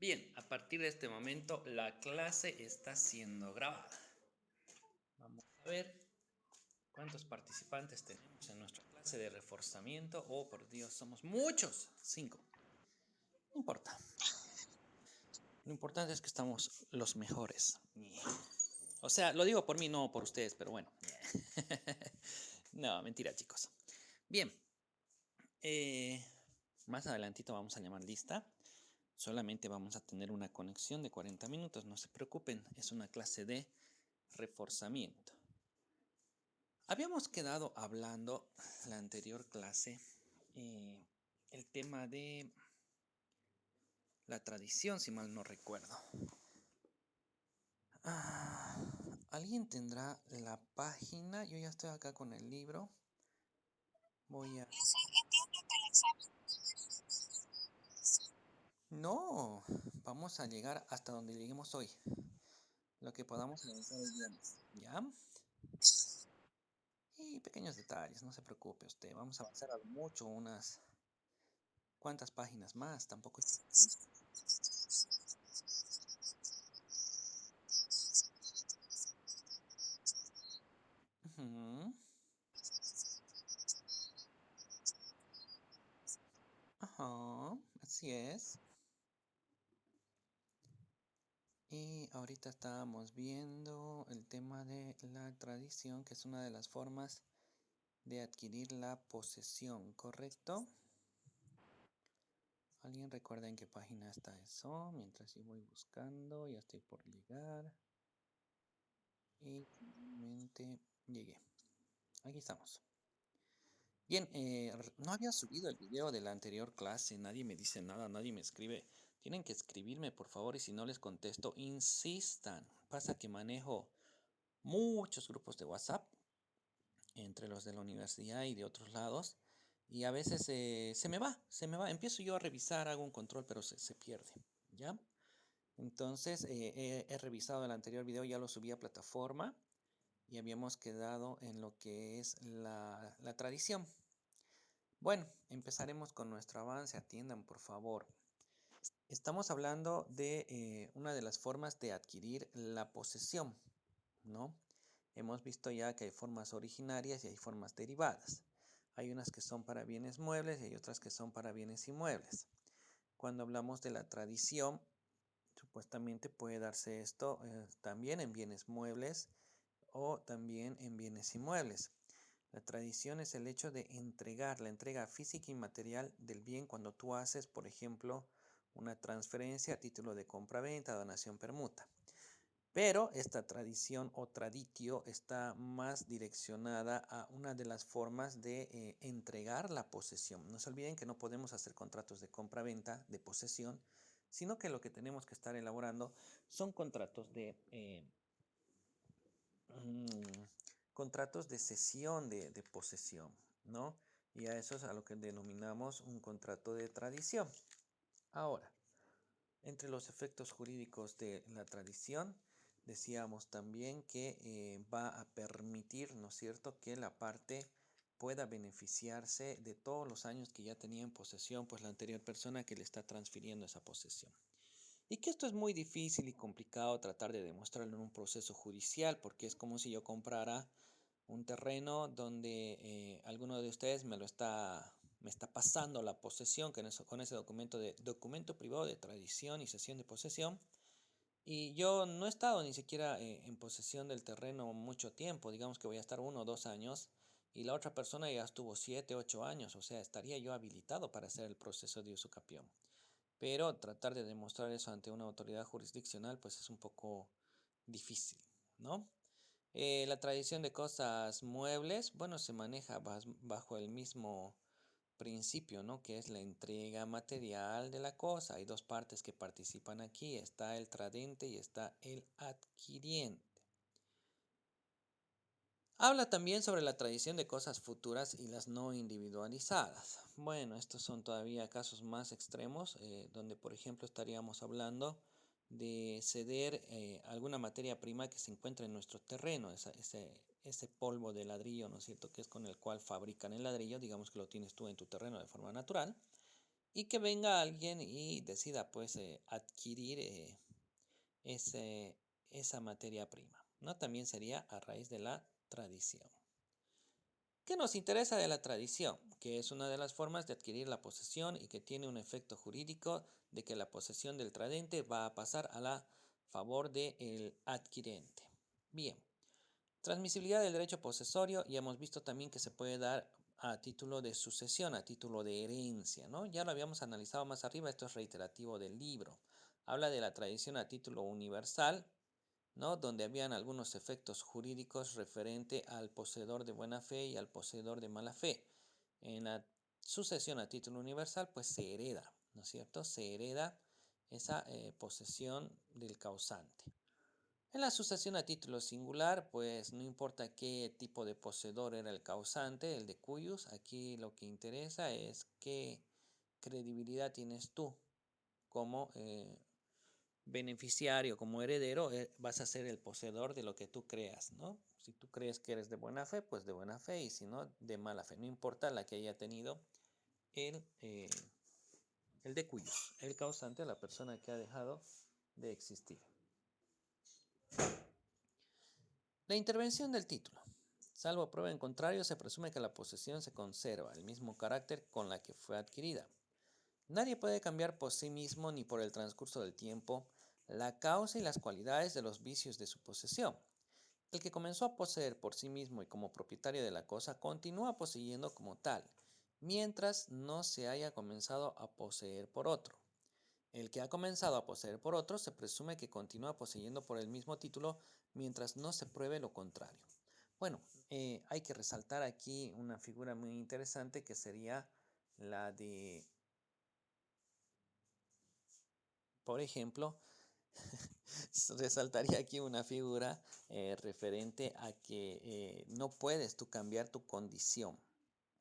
Bien, a partir de este momento la clase está siendo grabada. Vamos a ver cuántos participantes tenemos en nuestra clase de reforzamiento. Oh, por Dios, somos muchos. 5. No importa. Lo importante es que estamos los mejores. O sea, lo digo por mí, no por ustedes, pero bueno. No, mentira, chicos. Bien. eh, Más adelantito vamos a llamar lista. Solamente vamos a tener una conexión de 40 minutos. No se preocupen, es una clase de reforzamiento. Habíamos quedado hablando la anterior clase el tema de la tradición, si mal no recuerdo. ¿Alguien tendrá la página? Yo ya estoy acá con el libro. Voy a... No, vamos a llegar hasta donde lleguemos hoy. Lo que podamos avanzar el viernes. ¿Ya? Y pequeños detalles, no se preocupe usted. Vamos a avanzar a lo mucho unas cuantas páginas más. Tampoco es... Ujú. Ajá, así es. Y ahorita estábamos viendo el tema de la tradición, que es una de las formas de adquirir la posesión, ¿correcto? ¿Alguien recuerda en qué página está eso? Mientras yo voy buscando, ya estoy por llegar. Y finalmente llegué. Aquí estamos. Bien, no había subido el video de la anterior clase, nadie me dice nada, nadie me escribe. Tienen que escribirme, por favor, y si no les contesto, insistan. Pasa que manejo muchos grupos de WhatsApp, entre los de la universidad y de otros lados, y a veces se me va. Empiezo yo a revisar, hago un control, pero se pierde, ¿ya? Entonces, he revisado el anterior video, ya lo subí a plataforma y habíamos quedado en lo que es la tradición. Bueno, empezaremos con nuestro avance. Atiendan, por favor. Estamos hablando de una de las formas de adquirir la posesión, ¿no? Hemos visto ya que hay formas originarias y hay formas derivadas. Hay unas que son para bienes muebles y hay otras que son para bienes inmuebles. Cuando hablamos de la tradición, supuestamente puede darse esto también en bienes muebles o también en bienes inmuebles. La tradición es el hecho de entregar, la entrega física y material del bien cuando tú haces, por ejemplo, una transferencia a título de compra-venta, donación, permuta. Pero esta tradición o traditio está más direccionada a una de las formas de entregar la posesión. No se olviden que no podemos hacer contratos de compra-venta, de posesión, sino que lo que tenemos que estar elaborando son mm, contratos de cesión de posesión, ¿no? Y a eso es a lo que denominamos un contrato de tradición. Ahora, entre los efectos jurídicos de la tradición, decíamos también que va a permitir, ¿no es cierto?, que la parte pueda beneficiarse de todos los años que ya tenía en posesión, pues la anterior persona que le está transfiriendo esa posesión. Y que esto es muy difícil y complicado tratar de demostrarlo en un proceso judicial, porque es como si yo comprara un terreno donde alguno de ustedes me está pasando la posesión con ese documento privado de tradición y cesión de posesión. Y yo no he estado ni siquiera en posesión del terreno mucho tiempo, digamos que voy a estar 1 o 2 años, y la otra persona ya estuvo 7, 8 años, o sea, estaría yo habilitado para hacer el proceso de usucapión. Pero tratar de demostrar eso ante una autoridad jurisdiccional, pues es un poco difícil, ¿no? La tradición de cosas muebles, bueno, se maneja bajo el mismo principio, ¿no? Que es la entrega material de la cosa. Hay dos partes que participan aquí, está el tradente y está el adquiriente. Habla también sobre la tradición de cosas futuras y las no individualizadas. Bueno, estos son todavía casos más extremos, donde por ejemplo estaríamos hablando de ceder alguna materia prima que se encuentra en nuestro terreno, ese polvo de ladrillo, ¿no es cierto?, que es con el cual fabrican el ladrillo, digamos que lo tienes tú en tu terreno de forma natural, y que venga alguien y decida pues adquirir esa materia prima, ¿no? También sería a raíz de la tradición. ¿Qué nos interesa de la tradición? Que es una de las formas de adquirir la posesión y que tiene un efecto jurídico de que la posesión del tradente va a pasar a la favor del adquirente. Bien, transmisibilidad del derecho posesorio, ya hemos visto también que se puede dar a título de sucesión, a título de herencia, ¿no? Ya lo habíamos analizado más arriba, esto es reiterativo del libro. Habla de la tradición a título universal, ¿no? Donde habían algunos efectos jurídicos referente al poseedor de buena fe y al poseedor de mala fe. En la sucesión a título universal, pues se hereda, ¿no es cierto? Se hereda esa posesión del causante. En la sucesión a título singular, pues no importa qué tipo de poseedor era el causante, el de cuyos, aquí lo que interesa es qué credibilidad tienes tú como beneficiario, como heredero, vas a ser el poseedor de lo que tú creas, ¿no? Si tú crees que eres de buena fe, pues de buena fe, y si no, de mala fe. No importa la que haya tenido el, eh, el de cuyos, el causante, la persona que ha dejado de existir. La intervención del título. Salvo prueba en contrario, se presume que la posesión se conserva el mismo carácter con la que fue adquirida. Nadie puede cambiar por sí mismo ni por el transcurso del tiempo la causa y las cualidades de los vicios de su posesión. El que comenzó a poseer por sí mismo y como propietario de la cosa continúa poseyendo como tal, mientras no se haya comenzado a poseer por otro. El que ha comenzado a poseer por otro se presume que continúa poseyendo por el mismo título mientras no se pruebe lo contrario. Bueno, hay que resaltar aquí una figura muy interesante que sería la de, por ejemplo, resaltaría aquí una figura referente a que no puedes tú cambiar tu condición,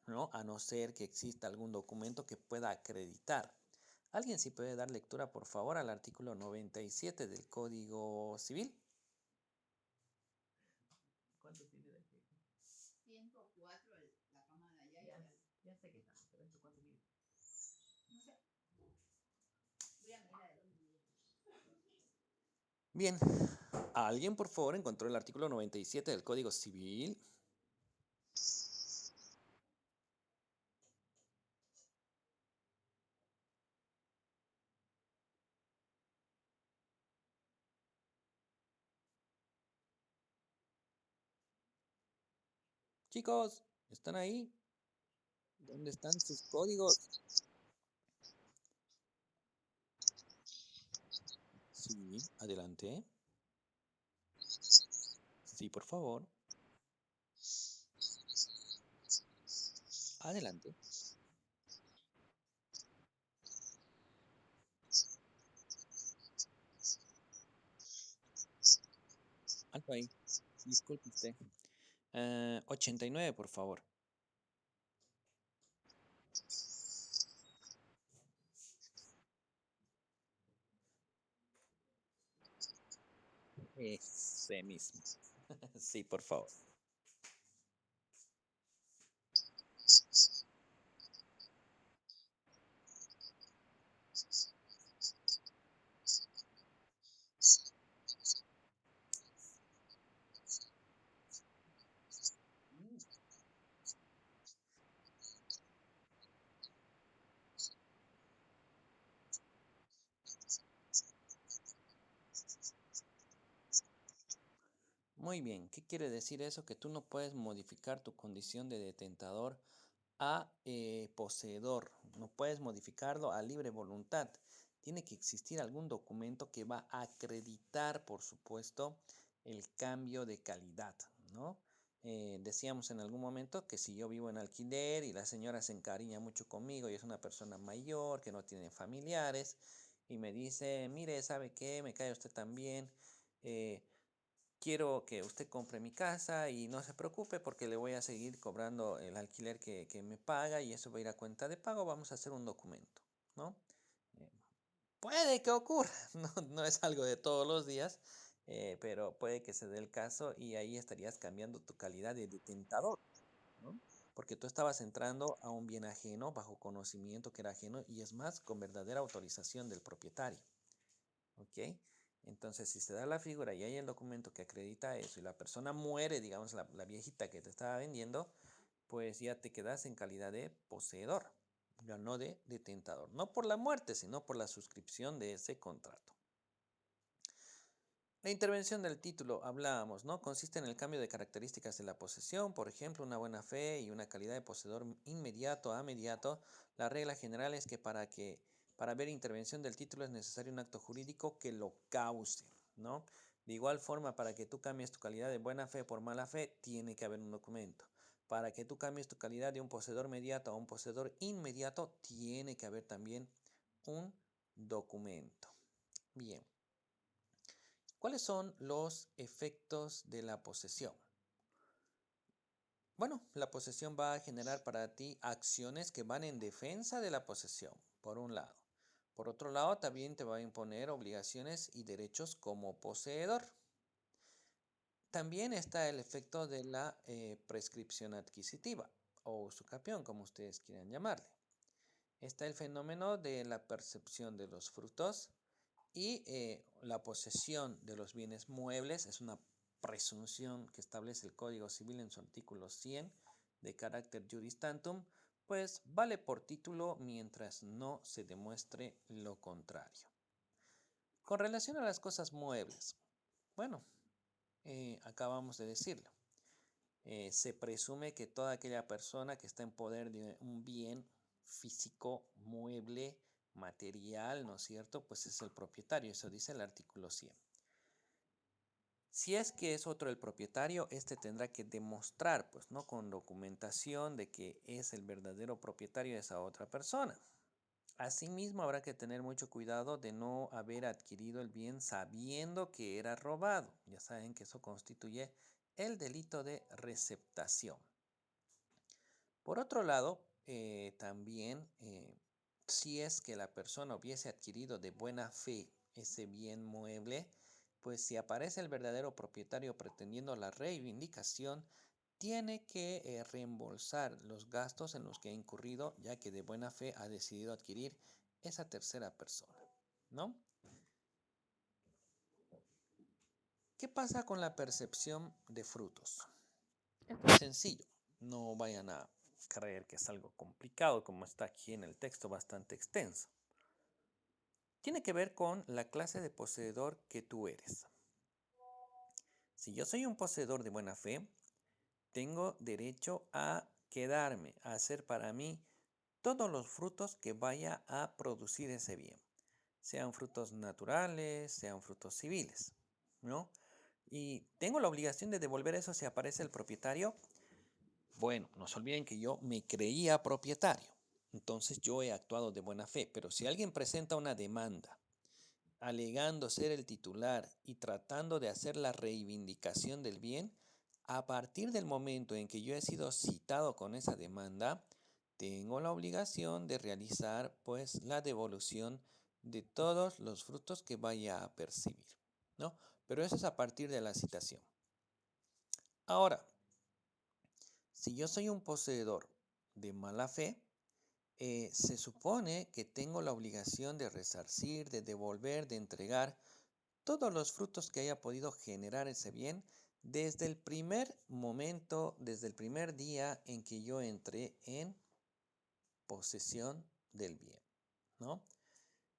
¿no? A no ser que exista algún documento que pueda acreditar. ¿Alguien sí puede dar lectura, por favor, al artículo 97 del Código Civil? ¿Cuánto tiene de aquí? 104 la cama de allá y allá. Ya sé que está, pero esto cuánto mide. No sé. Voy a medir la de 2010. Bien, ¿alguien por favor encontró el artículo 97 del Código Civil? Chicos, ¿están ahí? ¿Dónde están sus códigos? Sí, adelante. Sí, por favor. Adelante. Alto ahí. Disculpe usted. 89, por favor. Ese mismo. Sí, por favor. Muy bien, ¿qué quiere decir eso? Que tú no puedes modificar tu condición de detentador a poseedor, no puedes modificarlo a libre voluntad. Tiene que existir algún documento que va a acreditar, por supuesto, el cambio de calidad, ¿no? Decíamos en algún momento que si yo vivo en alquiler y la señora se encariña mucho conmigo y es una persona mayor que no tiene familiares y me dice, mire, ¿sabe qué? Me cae usted tan bien. eh, Quiero que usted compre mi casa y no se preocupe porque le voy a seguir cobrando el alquiler que me paga y eso va a ir a cuenta de pago. Vamos a hacer un documento, ¿no? Eh, puede que ocurra, no es algo de todos los días, pero puede que se dé el caso y ahí estarías cambiando tu calidad de detentador, ¿no? porque tú estabas entrando a un bien ajeno bajo conocimiento que era ajeno y es más, con verdadera autorización del propietario. ¿Ok? Entonces, si se da la figura y hay el documento que acredita eso y la persona muere, digamos, la viejita que te estaba vendiendo, pues ya te quedas en calidad de poseedor, ya no de detentador. No por la muerte, sino por la suscripción de ese contrato. La intervención del título, hablábamos, ¿no? Consiste en el cambio de características de la posesión, por ejemplo, una buena fe y una calidad de poseedor inmediato a mediato. La regla general es que para ver intervención del título es necesario un acto jurídico que lo cause, ¿no? De igual forma, para que tú cambies tu calidad de buena fe por mala fe, tiene que haber un documento. Para que tú cambies tu calidad de un poseedor mediato a un poseedor inmediato, tiene que haber también un documento. Bien. ¿Cuáles son los efectos de la posesión? Bueno, la posesión va a generar para ti acciones que van en defensa de la posesión, por un lado. Por otro lado, también te va a imponer obligaciones y derechos como poseedor. También está el efecto de la prescripción adquisitiva o usucapión, como ustedes quieran llamarle. Está el fenómeno de la percepción de los frutos. Y la posesión de los bienes muebles es una presunción que establece el Código Civil en su artículo 100 de carácter juris tantum, pues vale por título mientras no se demuestre lo contrario. Con relación a las cosas muebles, bueno, acabamos de decirlo. Se presume que toda aquella persona que está en poder de un bien físico, mueble, material, ¿no es cierto? Pues es el propietario, eso dice el artículo 100. Si es que es otro el propietario, este tendrá que demostrar, pues, ¿no? Con documentación de que es el verdadero propietario de esa otra persona. Asimismo, habrá que tener mucho cuidado de no haber adquirido el bien sabiendo que era robado. Ya saben que eso constituye el delito de receptación. Por otro lado, también, si es que la persona hubiese adquirido de buena fe ese bien mueble, pues si aparece el verdadero propietario pretendiendo la reivindicación, tiene que reembolsar los gastos en los que ha incurrido, ya que de buena fe ha decidido adquirir esa tercera persona, ¿no? ¿Qué pasa con la percepción de frutos? Esto es sencillo, no vayan a creer que es algo complicado como está aquí en el texto bastante extenso. Tiene que ver con la clase de poseedor que tú eres. Si yo soy un poseedor de buena fe, tengo derecho a quedarme, a hacer para mí todos los frutos que vaya a producir ese bien, sean frutos naturales, sean frutos civiles, ¿no? Y tengo la obligación de devolver eso si aparece el propietario. Bueno, no se olviden que yo me creía propietario, entonces yo he actuado de buena fe, pero si alguien presenta una demanda alegando ser el titular y tratando de hacer la reivindicación del bien, a partir del momento en que yo he sido citado con esa demanda, tengo la obligación de realizar pues la devolución de todos los frutos que vaya a percibir, ¿no? Pero eso es a partir de la citación. Ahora, si yo soy un poseedor de mala fe, se supone que tengo la obligación de resarcir, de devolver, de entregar todos los frutos que haya podido generar ese bien desde el primer momento, desde el primer día en que yo entré en posesión del bien, ¿no?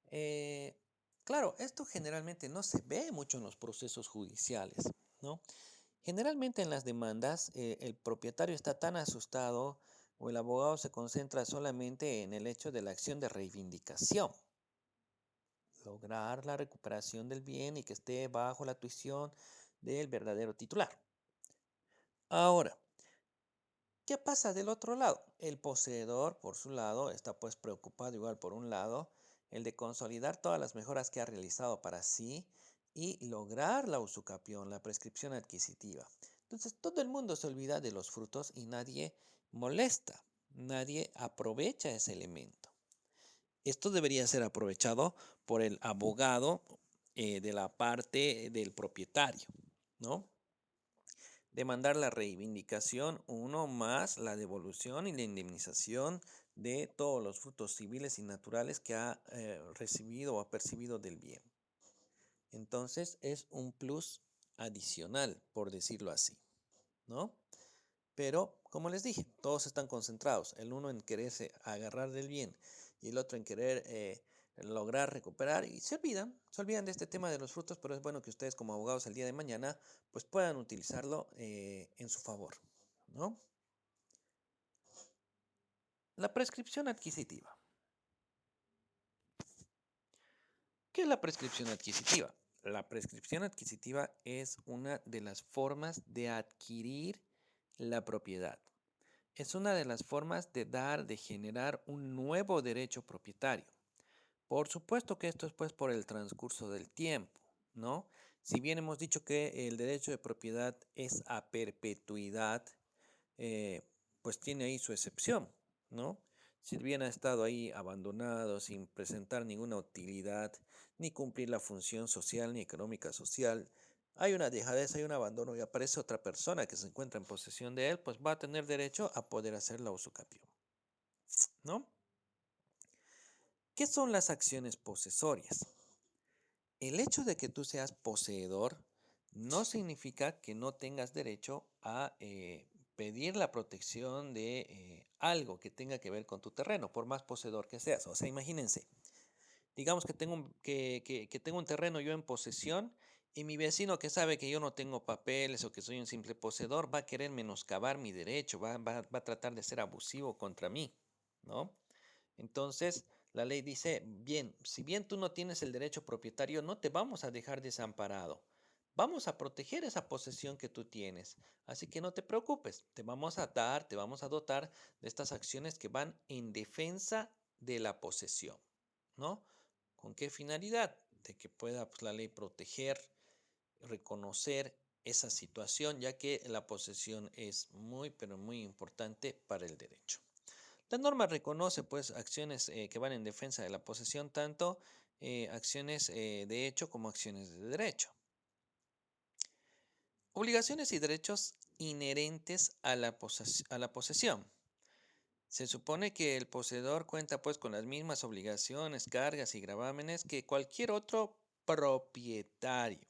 Eh, claro, esto generalmente no se ve mucho en los procesos judiciales, ¿no? Generalmente en las demandas, el propietario está tan asustado o el abogado se concentra solamente en el hecho de la acción de reivindicación, lograr la recuperación del bien y que esté bajo la tuición del verdadero titular. Ahora, ¿qué pasa del otro lado? El poseedor, por su lado, está pues preocupado igual por un lado, el de consolidar todas las mejoras que ha realizado para sí y lograr la usucapión, la prescripción adquisitiva. Entonces todo el mundo se olvida de los frutos y nadie molesta, nadie aprovecha ese elemento. Esto debería ser aprovechado por el abogado de la parte del propietario, ¿no? demandar la reivindicación uno más la devolución y la indemnización de todos los frutos civiles y naturales que ha recibido o ha percibido del bien. Entonces es un plus adicional, por decirlo así, ¿no? Pero, como les dije, todos están concentrados, el uno en quererse agarrar del bien y el otro en querer lograr recuperar y se olvidan de este tema de los frutos, pero es bueno que ustedes como abogados el día de mañana pues puedan utilizarlo en su favor, ¿no? La prescripción adquisitiva. ¿Qué es la prescripción adquisitiva? La prescripción adquisitiva es una de las formas de adquirir la propiedad. Es una de las formas de dar, de generar un nuevo derecho propietario. Por supuesto que esto es pues por el transcurso del tiempo, ¿no? Si bien hemos dicho que el derecho de propiedad es a perpetuidad, eh, pues tiene ahí su excepción, ¿no? Si bien ha estado ahí abandonado sin presentar ninguna utilidad, ni cumplir la función social ni económica social, hay una dejadez, hay un abandono y aparece otra persona que se encuentra en posesión de él, pues va a tener derecho a poder hacer la usucapión, ¿no? ¿Qué son las acciones posesorias? El hecho de que tú seas poseedor no significa que no tengas derecho a pedir la protección de algo que tenga que ver con tu terreno, por más poseedor que seas. O sea, imagínense, digamos que que tengo un terreno yo en posesión y mi vecino que sabe que yo no tengo papeles o que soy un simple poseedor va a querer menoscabar mi derecho, va a tratar de ser abusivo contra mí, ¿no? Entonces, la ley dice, bien, si bien tú no tienes el derecho propietario, no te vamos a dejar desamparado. Vamos a proteger esa posesión que tú tienes. Así que no te preocupes, te vamos a dar, te vamos a dotar de estas acciones que van en defensa de la posesión, ¿no? ¿Con qué finalidad? De que pueda pues, la ley proteger, reconocer esa situación, ya que la posesión es muy, pero muy importante para el derecho. La norma reconoce pues acciones que van en defensa de la posesión, tanto acciones de hecho como acciones de derecho. Obligaciones y derechos inherentes a a la posesión. Se supone que el poseedor cuenta pues con las mismas obligaciones, cargas y gravámenes que cualquier otro propietario,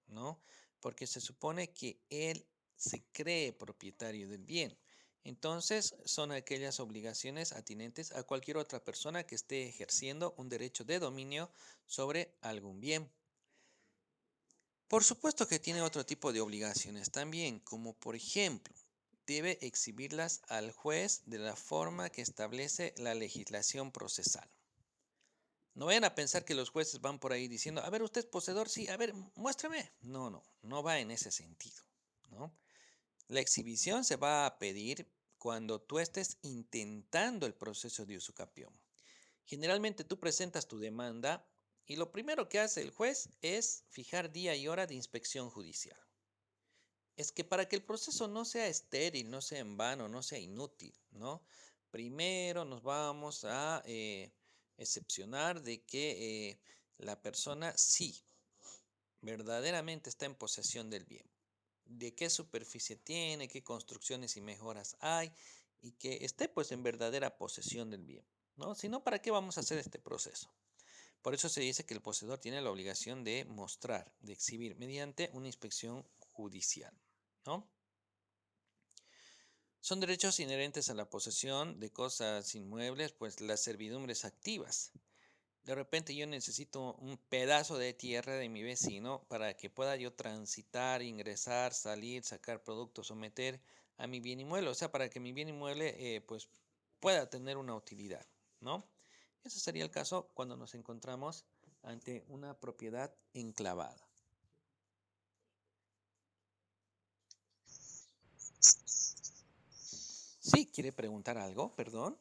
¿no? Porque se supone que él se cree propietario del bien. Entonces son aquellas obligaciones atinentes a cualquier otra persona que esté ejerciendo un derecho de dominio sobre algún bien. Por supuesto que tiene otro tipo de obligaciones también, como por ejemplo, debe exhibirlas al juez de la forma que establece la legislación procesal. No vayan a pensar que los jueces van por ahí diciendo, a ver, usted es poseedor, sí, a ver, muéstrame. No va en ese sentido, ¿no? La exhibición se va a pedir cuando tú estés intentando el proceso de usucapión. Generalmente tú presentas tu demanda y lo primero que hace el juez es fijar día y hora de inspección judicial. Es que para que el proceso no sea estéril, no sea en vano, no sea inútil, ¿no? Primero nos vamos a excepcionar de que la persona sí, verdaderamente está en posesión del bien. De qué superficie tiene, qué construcciones y mejoras hay y que esté pues en verdadera posesión del bien, ¿no? Si no, ¿para qué vamos a hacer este proceso? Por eso se dice que el poseedor tiene la obligación de mostrar, de exhibir mediante una inspección judicial, ¿no? Son derechos inherentes a la posesión de cosas inmuebles, pues las servidumbres activas. De repente yo necesito un pedazo de tierra de mi vecino para que pueda yo transitar, ingresar, salir, sacar productos, someter a mi bien inmueble, o sea, para que mi bien inmueble pues pueda tener una utilidad, ¿no? Ese sería el caso cuando nos encontramos ante una propiedad enclavada. Sí, ¿quiere preguntar algo? Perdón.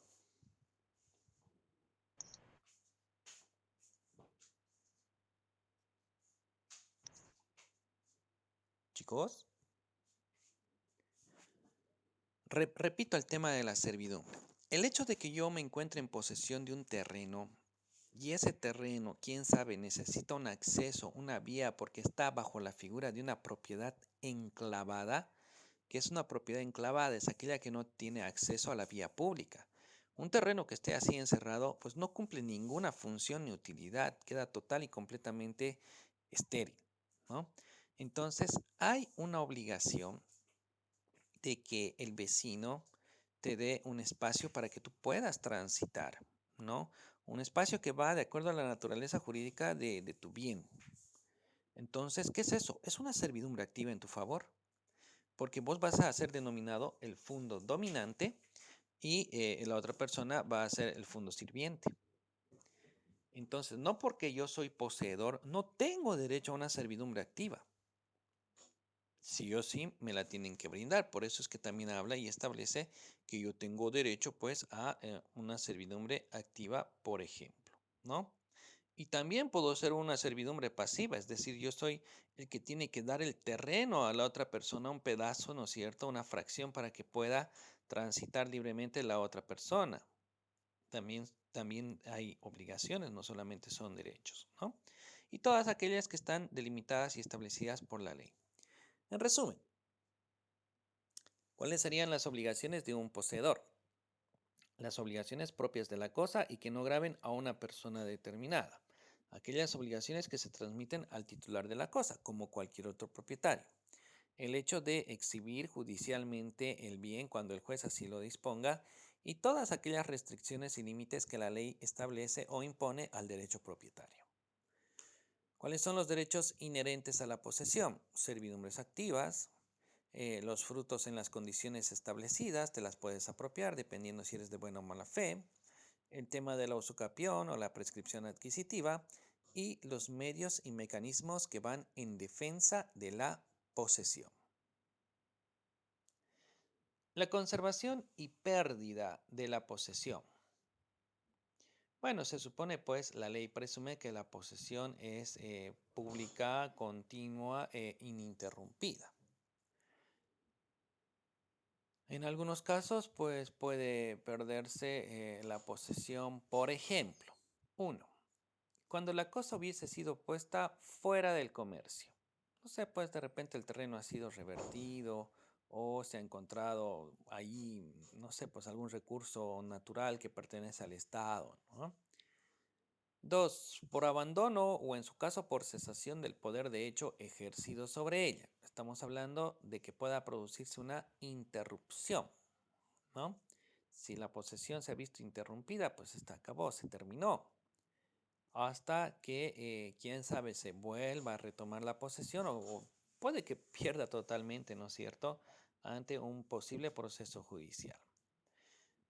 Chicos. Repito el tema de la servidumbre. El hecho de que yo me encuentre en posesión de un terreno y ese terreno, quién sabe, necesita un acceso, una vía porque está bajo la figura de una propiedad enclavada, que es una propiedad enclavada, es aquella que no tiene acceso a la vía pública. Un terreno que esté así encerrado, pues no cumple ninguna función ni utilidad, queda total y completamente estéril, ¿no? Entonces, hay una obligación de que el vecino te dé un espacio para que tú puedas transitar, ¿no? Un espacio que va de acuerdo a la naturaleza jurídica de tu bien. Entonces, ¿qué es eso? Es una servidumbre activa en tu favor, porque vos vas a ser denominado el fundo dominante y la otra persona va a ser el fundo sirviente. Entonces, no porque yo soy poseedor, no tengo derecho a una servidumbre activa. Sí o sí me la tienen que brindar. Por eso es que también habla y establece que yo tengo derecho pues a una servidumbre activa, por ejemplo, ¿no? Y también puedo ser una servidumbre pasiva, es decir, yo soy el que tiene que dar el terreno a la otra persona, un pedazo, ¿no es cierto? Una fracción para que pueda transitar libremente la otra persona. También hay obligaciones, no solamente son derechos, ¿no? Y todas aquellas que están delimitadas y establecidas por la ley. En resumen, ¿cuáles serían las obligaciones de un poseedor? Las obligaciones propias de la cosa y que no graven a una persona determinada. Aquellas obligaciones que se transmiten al titular de la cosa, como cualquier otro propietario. El hecho de exhibir judicialmente el bien cuando el juez así lo disponga y todas aquellas restricciones y límites que la ley establece o impone al derecho propietario. ¿Cuáles son los derechos inherentes a la posesión? Servidumbres activas, los frutos en las condiciones establecidas, te las puedes apropiar dependiendo si eres de buena o mala fe, el tema de la usucapión o la prescripción adquisitiva y los medios y mecanismos que van en defensa de la posesión. La conservación y pérdida de la posesión. Bueno, se supone pues, la ley presume que la posesión es pública, continua e ininterrumpida. En algunos casos, pues puede perderse la posesión, por ejemplo. Uno, cuando la cosa hubiese sido puesta fuera del comercio. No sé, pues de repente el terreno ha sido revertido o se ha encontrado ahí, no sé, pues algún recurso natural que pertenece al Estado, ¿no? Dos, por abandono o en su caso por cesación del poder de hecho ejercido sobre ella. Estamos hablando de que pueda producirse una interrupción, ¿no? Si la posesión se ha visto interrumpida, pues esta acabó, se terminó. Hasta que, quién sabe, se vuelva a retomar la posesión o puede que pierda totalmente, ¿no es cierto?, ante un posible proceso judicial.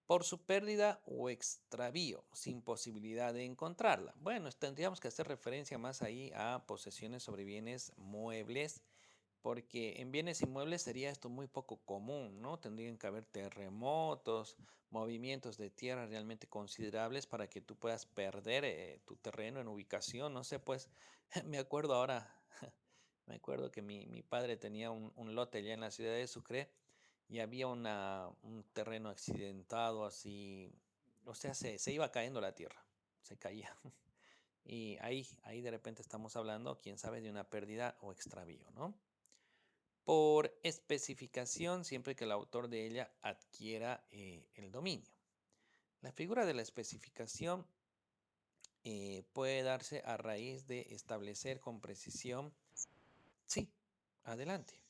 Por su pérdida o extravío, sin posibilidad de encontrarla. Bueno, tendríamos que hacer referencia más ahí a posesiones sobre bienes muebles, porque en bienes inmuebles sería esto muy poco común, ¿no? Tendrían que haber terremotos, movimientos de tierra realmente considerables para que tú puedas perder tu terreno en ubicación. No sé, pues me acuerdo ahora, me acuerdo que mi padre tenía un lote allá en la ciudad de Sucre y había un terreno accidentado así, o sea, se iba cayendo la tierra, se caía. Y ahí de repente estamos hablando, quién sabe, de una pérdida o extravío, ¿no? Por especificación siempre que el autor de ella adquiera el dominio. La figura de la especificación puede darse a raíz de establecer con precisión. Sí, adelante.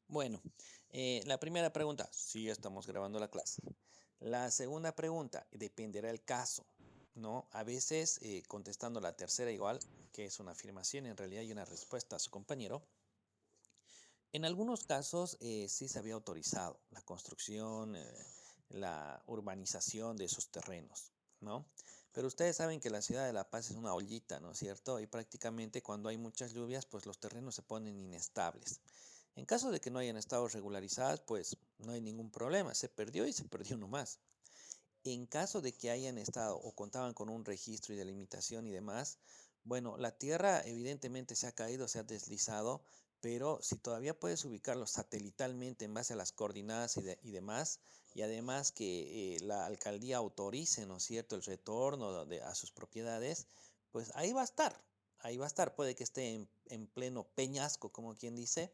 Bueno, la primera pregunta, sí estamos grabando la clase. La segunda pregunta, dependerá el caso, ¿no? A veces, contestando la tercera igual, que es una afirmación, en realidad hay una respuesta a su compañero. En algunos casos sí se había autorizado la construcción, la urbanización de esos terrenos, ¿no? Pero ustedes saben que la ciudad de La Paz es una ollita, ¿no es cierto? Y prácticamente cuando hay muchas lluvias, pues los terrenos se ponen inestables. En caso de que no hayan estado regularizadas, pues no hay ningún problema, se perdió y se perdió nomás. En caso de que hayan estado o contaban con un registro y delimitación y demás, bueno, la Tierra evidentemente se ha caído, se ha deslizado, pero si todavía puedes ubicarlo satelitalmente en base a las coordenadas y demás, y además que la alcaldía autorice, ¿no es cierto?, el retorno a sus propiedades, pues ahí va a estar, ahí va a estar. Puede que esté en pleno peñasco, como quien dice,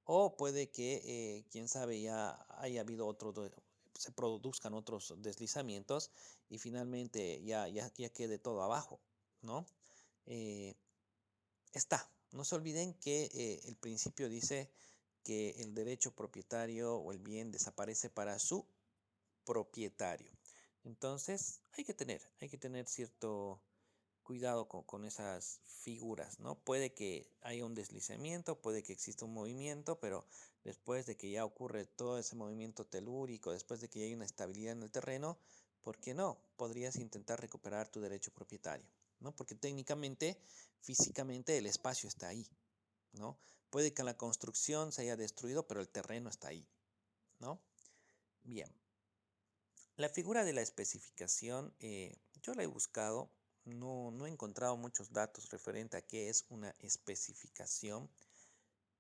o puede que, quién sabe, ya haya habido se produzcan otros deslizamientos y finalmente ya quede todo abajo, ¿no? Eh, no se olviden que el principio dice que el derecho propietario o el bien desaparece para su propietario. Entonces hay que tener cierto cuidado con esas figuras, ¿no? Puede que haya un deslizamiento, puede que exista un movimiento, pero después de que ya ocurre todo ese movimiento telúrico, después de que ya hay una estabilidad en el terreno, ¿por qué no? Podrías intentar recuperar tu derecho propietario, ¿no? Porque técnicamente, físicamente, el espacio está ahí, ¿no? Puede que la construcción se haya destruido, pero el terreno está ahí, ¿no? Bien. La figura de la especificación, yo la he buscado, no he encontrado muchos datos referente a qué es una especificación,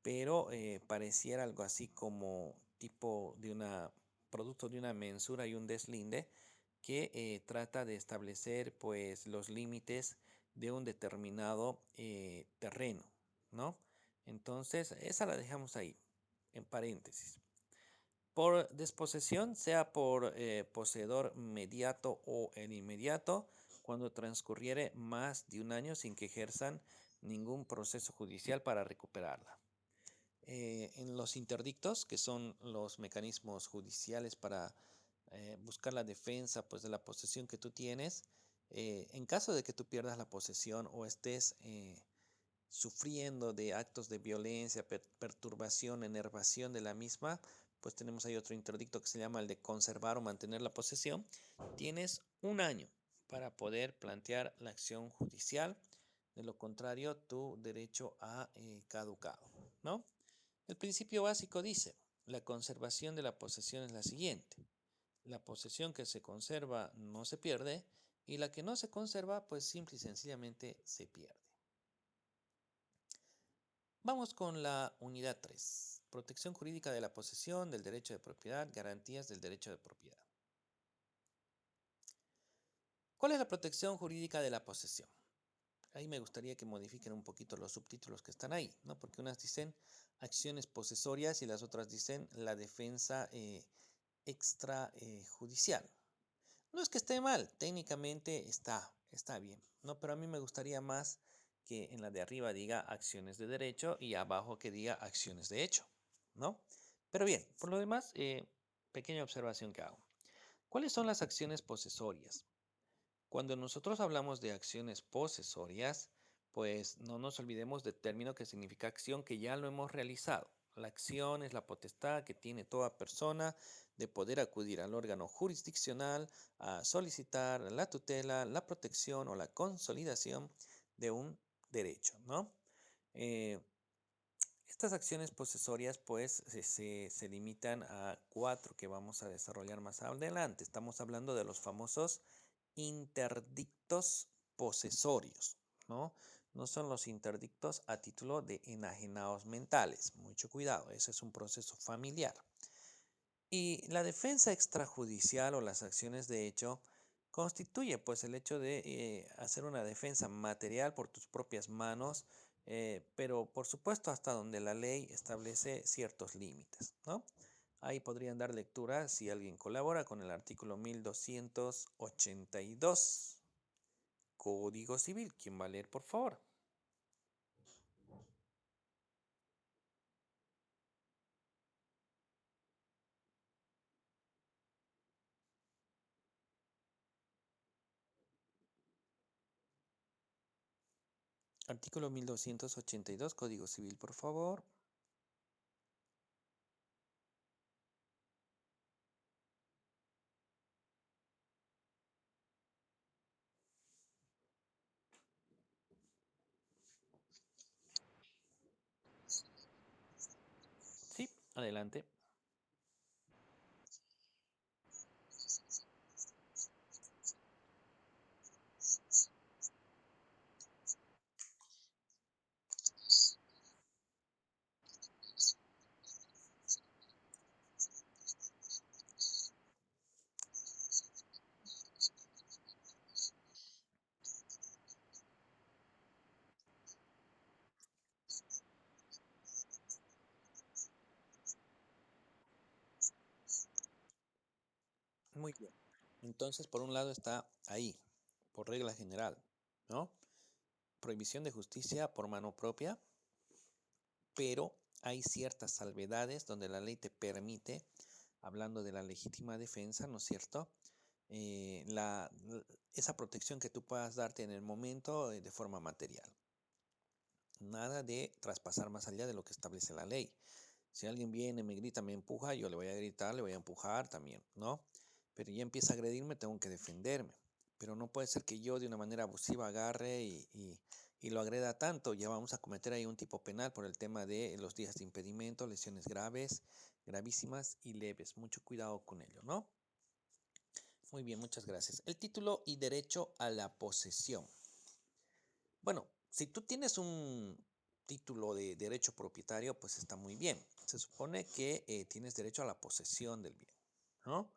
pero pareciera algo así como tipo de una producto de una mensura y un deslinde que trata de establecer pues los límites de un determinado terreno, ¿no? Entonces, esa la dejamos ahí, en paréntesis. Por desposesión, sea por poseedor mediato o el inmediato, cuando transcurriere más de un año sin que ejerzan ningún proceso judicial para recuperarla. En los interdictos, que son los mecanismos judiciales para buscar la defensa pues, de la posesión que tú tienes, en caso de que tú pierdas la posesión o estés sufriendo de actos de violencia, perturbación, enervación de la misma, pues tenemos ahí otro interdicto que se llama el de conservar o mantener la posesión. Tienes un año para poder plantear la acción judicial. De lo contrario, tu derecho ha caducado, ¿no? El principio básico dice, la conservación de la posesión es la siguiente. La posesión que se conserva no se pierde y la que no se conserva, pues simple y sencillamente se pierde. Vamos con la unidad 3. Protección jurídica de la posesión, del derecho de propiedad, garantías del derecho de propiedad. ¿Cuál es la protección jurídica de la posesión? Ahí me gustaría que modifiquen un poquito los subtítulos que están ahí, ¿no? Porque unas dicen acciones posesorias y las otras dicen la defensa extrajudicial. No es que esté mal, técnicamente está bien, ¿no? Pero a mí me gustaría más que en la de arriba diga acciones de derecho y abajo que diga acciones de hecho, ¿no? Pero bien, por lo demás, pequeña observación que hago. ¿Cuáles son las acciones posesorias? Cuando nosotros hablamos de acciones posesorias, pues no nos olvidemos del término que significa acción que ya lo hemos realizado. La acción es la potestad que tiene toda persona de poder acudir al órgano jurisdiccional a solicitar la tutela, la protección o la consolidación de un derecho, ¿no? Eh, Estas acciones posesorias pues se limitan a cuatro que vamos a desarrollar más adelante. Estamos hablando de los famosos interdictos posesorios, ¿no? No son los interdictos a título de enajenados mentales. Mucho cuidado, ese es un proceso familiar. Y la defensa extrajudicial o las acciones de hecho constituye pues el hecho de hacer una defensa material por tus propias manos, pero por supuesto hasta donde la ley establece ciertos límites, ¿no? Ahí podrían dar lectura si alguien colabora con el artículo 1282 Código Civil. ¿Quién va a leer, por favor? Artículo 1282 Código Civil, por favor. Adelante. Muy bien. Entonces, por un lado está ahí, por regla general, ¿no? Prohibición de justicia por mano propia, pero hay ciertas salvedades donde la ley te permite, hablando de la legítima defensa, ¿no es cierto? Esa protección que tú puedas darte en el momento de forma material. Nada de traspasar más allá de lo que establece la ley. Si alguien viene, me grita, me empuja, yo le voy a gritar, le voy a empujar también, ¿no? Pero ya empieza a agredirme, tengo que defenderme. Pero no puede ser que yo de una manera abusiva agarre y lo agreda tanto. Ya vamos a cometer ahí un tipo penal por el tema de los días de impedimento, lesiones graves, gravísimas y leves. Mucho cuidado con ello, ¿no? Muy bien, muchas gracias. El título y derecho a la posesión. Bueno, si tú tienes un título de derecho propietario, pues está muy bien. Se supone que tienes derecho a la posesión del bien, ¿no?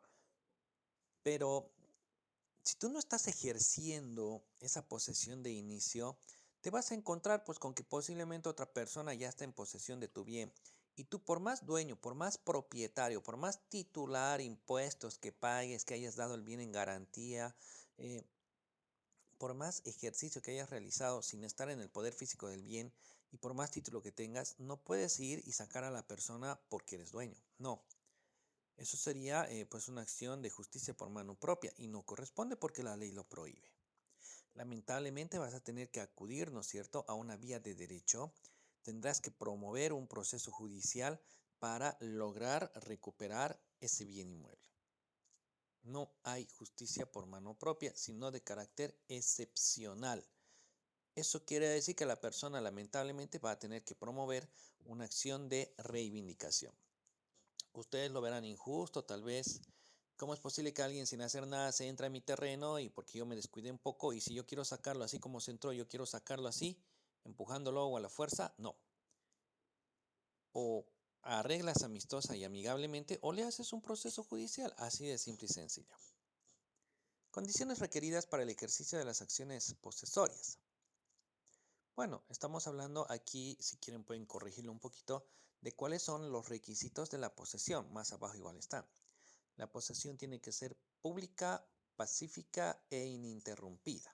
Pero si tú no estás ejerciendo esa posesión de inicio, te vas a encontrar pues con que posiblemente otra persona ya está en posesión de tu bien. Y tú por más dueño, por más propietario, por más titular, impuestos que pagues, que hayas dado el bien en garantía, eh, por más ejercicio que hayas realizado sin estar en el poder físico del bien y por más título que tengas, no puedes ir y sacar a la persona porque eres dueño. No, eso sería pues una acción de justicia por mano propia y no corresponde porque la ley lo prohíbe. Lamentablemente vas a tener que acudir, ¿no es cierto?, a una vía de derecho. Tendrás que promover un proceso judicial para lograr recuperar ese bien inmueble. No hay justicia por mano propia, sino de carácter excepcional. Eso quiere decir que la persona lamentablemente va a tener que promover una acción de reivindicación. Ustedes lo verán injusto, tal vez. ¿Cómo es posible que alguien sin hacer nada se entra en mi terreno y porque yo me descuidé un poco y si yo quiero sacarlo así como se entró, yo quiero sacarlo así, empujándolo o a la fuerza? No. O arreglas amistosa y amigablemente o le haces un proceso judicial, así de simple y sencillo. Condiciones requeridas para el ejercicio de las acciones posesorias. Bueno, estamos hablando aquí, si quieren pueden corregirlo un poquito, de cuáles son los requisitos de la posesión. Más abajo igual está. La posesión tiene que ser pública, pacífica e ininterrumpida.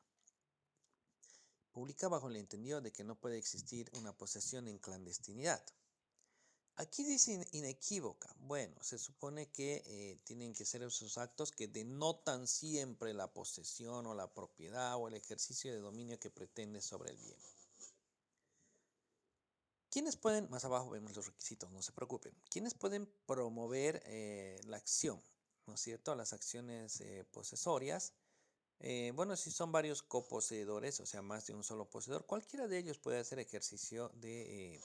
Pública bajo el entendido de que no puede existir una posesión en clandestinidad. Aquí dice inequívoca. Bueno, se supone que tienen que ser esos actos que denotan siempre la posesión o la propiedad o el ejercicio de dominio que pretende sobre el bien. ¿Quiénes pueden, más abajo vemos los requisitos, no se preocupen, quiénes pueden promover la acción, ¿no es cierto? Las acciones posesorias. Bueno, si son varios coposeedores, o sea, más de un solo poseedor, cualquiera de ellos puede hacer ejercicio de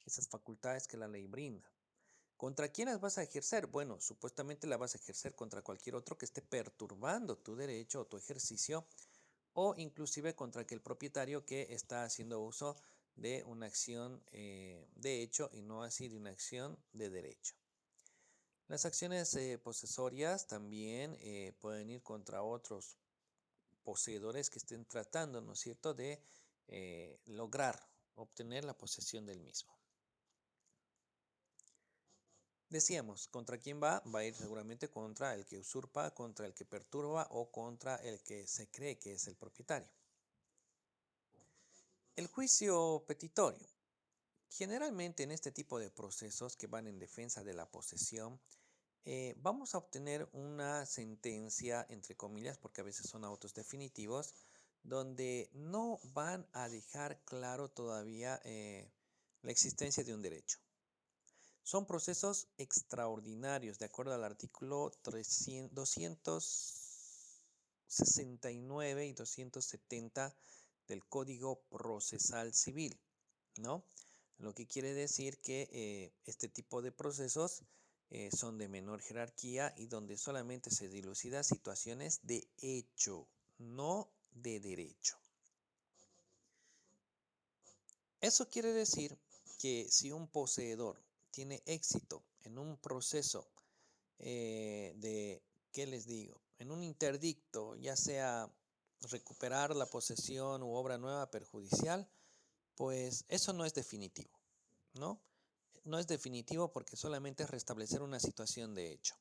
esas facultades que la ley brinda. ¿Contra quiénes vas a ejercer? Bueno, supuestamente la vas a ejercer contra cualquier otro que esté perturbando tu derecho o tu ejercicio o inclusive contra aquel propietario que está haciendo uso de una acción de hecho y no así de una acción de derecho. Las acciones posesorias también pueden ir contra otros poseedores que estén tratando, ¿no es cierto?, de lograr obtener la posesión del mismo. Decíamos, ¿contra quién va? Va a ir seguramente contra el que usurpa, contra el que perturba o contra el que se cree que es el propietario. El juicio petitorio. Generalmente en este tipo de procesos que van en defensa de la posesión, vamos a obtener una sentencia, entre comillas, porque a veces son autos definitivos, donde no van a dejar claro todavía la existencia de un derecho. Son procesos extraordinarios, de acuerdo al artículo 269 y 270 del Código Procesal Civil, ¿no? lo que quiere decir que este tipo de procesos son de menor jerarquía y donde solamente se dilucida situaciones de hecho, no de derecho. Eso quiere decir que si un poseedor tiene éxito en un proceso ¿qué les digo? En un interdicto, ya sea recuperar la posesión u obra nueva perjudicial, pues eso no es definitivo, ¿no? No es definitivo porque solamente es restablecer una situación de hecho.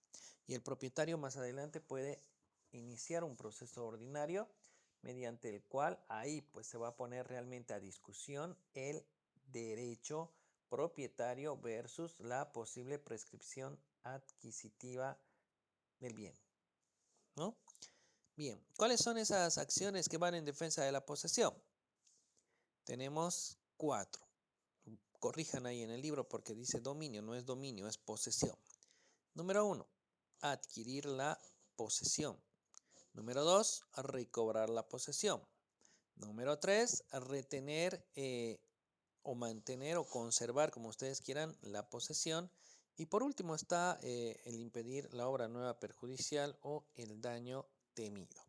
Y el propietario más adelante puede iniciar un proceso ordinario mediante el cual ahí pues se va a poner realmente a discusión el derecho propietario versus la posible prescripción adquisitiva del bien, ¿no? Bien, ¿cuáles son esas acciones que van en defensa de la posesión? Tenemos 4. Corrijan ahí en el libro porque dice dominio, no es dominio, es posesión. Número 1, adquirir la posesión. Número 2, recobrar la posesión. Número 3, retener o mantener o conservar, como ustedes quieran, la posesión. Y por último está el impedir la obra nueva perjudicial o el daño temido.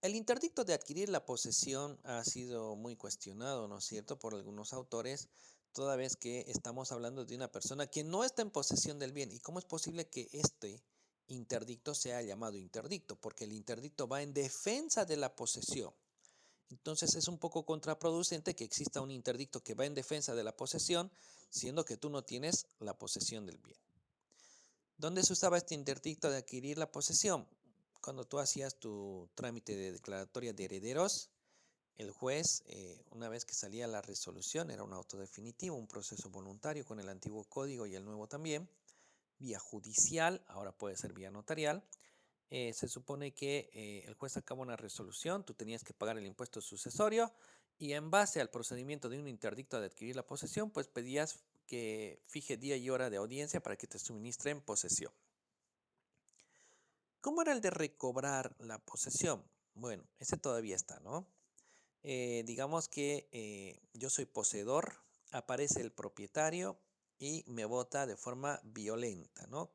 El interdicto de adquirir la posesión ha sido muy cuestionado, ¿no es cierto?, por algunos autores, toda vez que estamos hablando de una persona que no está en posesión del bien. ¿Y cómo es posible que este interdicto sea llamado interdicto? Porque el interdicto va en defensa de la posesión. Entonces es un poco contraproducente que exista un interdicto que va en defensa de la posesión, siendo que tú no tienes la posesión del bien. ¿Dónde se usaba este interdicto de adquirir la posesión? Cuando tú hacías tu trámite de declaratoria de herederos, el juez, una vez que salía la resolución, era un auto definitivo, un proceso voluntario con el antiguo código y el nuevo también, vía judicial, ahora puede ser vía notarial. Se supone que el juez sacaba una resolución, tú tenías que pagar el impuesto sucesorio y en base al procedimiento de un interdicto de adquirir la posesión, pues pedías que fije día y hora de audiencia para que te suministren posesión. ¿Cómo era el de recobrar la posesión? Bueno, ese todavía está, ¿no? Digamos que yo soy poseedor, aparece el propietario y me vota de forma violenta, ¿no?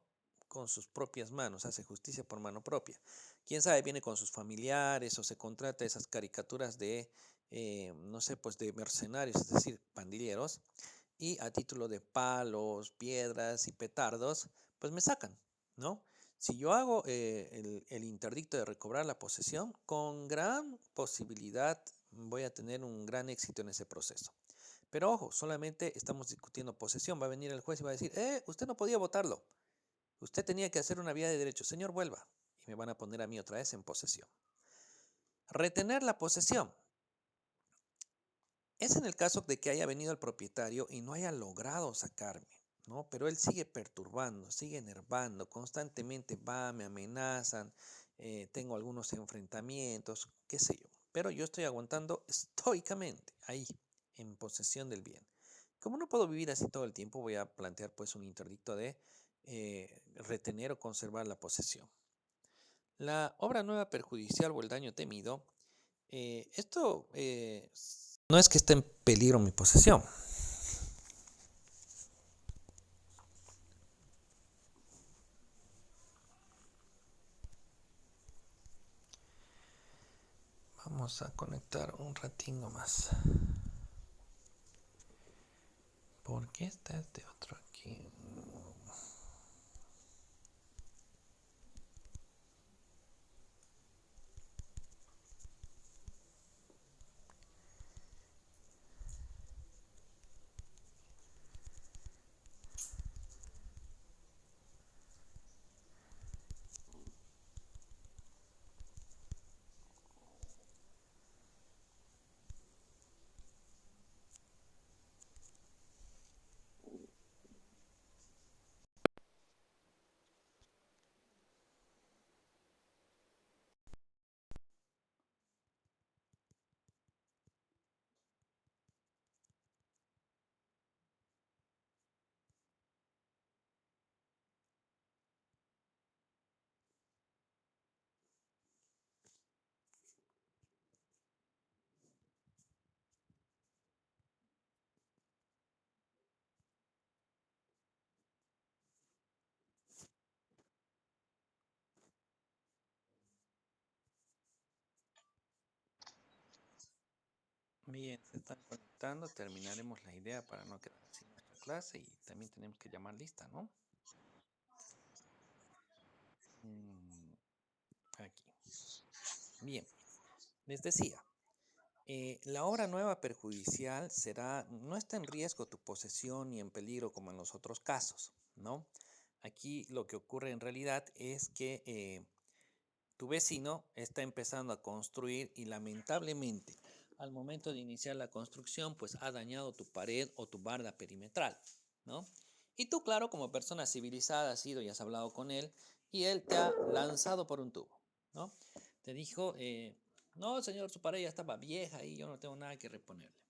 Con sus propias manos, hace justicia por mano propia. Quién sabe, viene con sus familiares o se contrata esas caricaturas de, no sé, pues de mercenarios, es decir, pandilleros, y a título de palos, piedras y petardos, pues me sacan, ¿no? Si yo hago el interdicto de recobrar la posesión, con gran posibilidad voy a tener un gran éxito en ese proceso. Pero ojo, solamente estamos discutiendo posesión. Va a venir el juez y va a decir, usted no podía votarlo. Usted tenía que hacer una vía de derecho. Señor, vuelva. Y me van a poner a mí otra vez en posesión. Retener la posesión. Es en el caso de que haya venido el propietario y no haya logrado sacarme, ¿no? Pero él sigue perturbando, sigue enervando, constantemente me amenazan, tengo algunos enfrentamientos, qué sé yo. Pero yo estoy aguantando estoicamente ahí, en posesión del bien. Como no puedo vivir así todo el tiempo, voy a plantear pues un interdicto de retener o conservar la posesión. La obra nueva perjudicial o el daño temido, esto no es que esté en peligro mi posesión. Vamos a conectar un ratingo más. ¿Por qué está este otro aquí? Bien, se están conectando. Terminaremos la idea para no quedar sin nuestra clase y también tenemos que llamar lista, ¿no? Mm, Aquí. Bien, les decía, la obra nueva perjudicial no está en riesgo tu posesión ni en peligro como en los otros casos, ¿no? Aquí lo que ocurre en realidad es que tu vecino está empezando a construir y lamentablemente al momento de iniciar la construcción pues ha dañado tu pared o tu barda perimetral, ¿no? Y tú, claro, como persona civilizada has ido y has hablado con él y él te ha lanzado por un tubo, ¿no? Te dijo, no, señor, su pared ya estaba vieja y yo no tengo nada que reponerle.